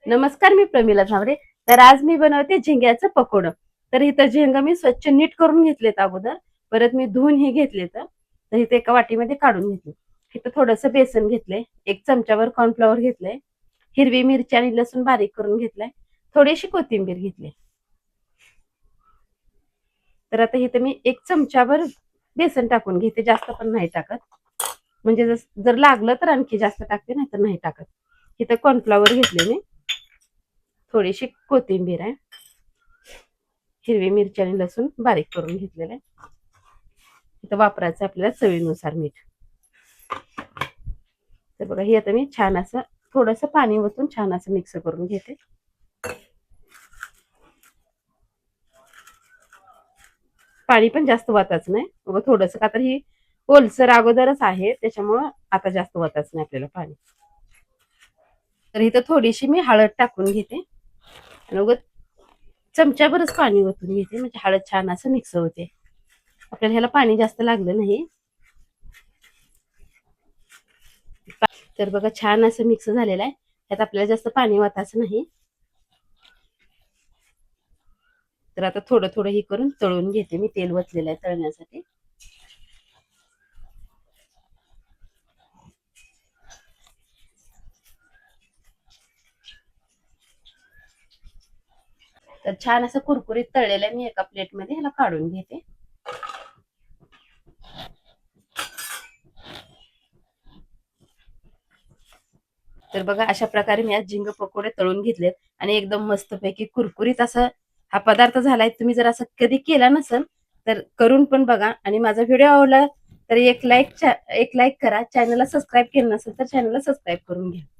नमस्कार, मी प्रमिला झावरे. तर आज मी बनवते झिंग्याचं पकोडं. तर इथं झिंग मी स्वच्छ नीट करून घेतलेत अगोदर. परत मी धुवून हे घेतले तर इथे एका वाटीमध्ये काढून घेतले. इथं थोडंसं बेसन घेतलंय, एक चमचाभर कॉर्नफ्लॉवर घेतलंय, हिरवी मिरची आणि लसूण बारीक करून घेतलाय, थोडीशी कोथिंबीर घेतली. तर आता इथे मी एक चमचाभर बेसन टाकून घेते, जास्त पण नाही टाकत. म्हणजे जर लागलं तर आणखी जास्त टाकते, नाही तर नाही टाकत. इथं कॉर्नफ्लॉवर घेतले मी, थोडीशी कोथिंबीर आहे, हिरवी मिरची आणि लसूण बारीक करून घेतलेलं आहे. इथं वापरायचं आपल्याला चवीनुसार मीठ. तर बघा, हे आता मी छान असं थोडंसं पाणी ओतून छान असं मिक्स करून घेते. पाणी पण जास्त वताच नाही, बघा थोडंसं, का तर ही ओलसर अगोदरच आहे, त्याच्यामुळं आता जास्त वताच नाही आपल्याला पाणी. तर इथं थोडीशी मी हळद टाकून घेते आणि उगत चमच्याभरच पाणी ओतून घेते, म्हणजे हळद छान असं मिक्स होते. आपल्याला ह्याला पाणी जास्त लागलं नाही. तर बघा, छान असं मिक्स झालेलं आहे. त्यात आपल्याला जास्त पाणी वाटायचं नाही. तर आता थोडं थोडं हे करून तळून घेते मी. तेल वतलेलं आहे तळण्यासाठी. तर छान असं कुरकुरीत तळलेलं मी एका प्लेटमध्ये ह्याला काढून घेते. तर बघा, अशा प्रकारे मी आज झिंग पकोडे तळून घेतलेत आणि एकदम मस्तपैकी कुरकुरीत असं हा पदार्थ झालाय. तुम्ही जर असं कधी केला नसेल तर करून पण बघा. आणि माझा व्हिडिओ आवडला तर एक लाईक करा. चॅनलला सबस्क्राईब केलं नसेल तर चॅनलला सबस्क्राईब करून घ्या.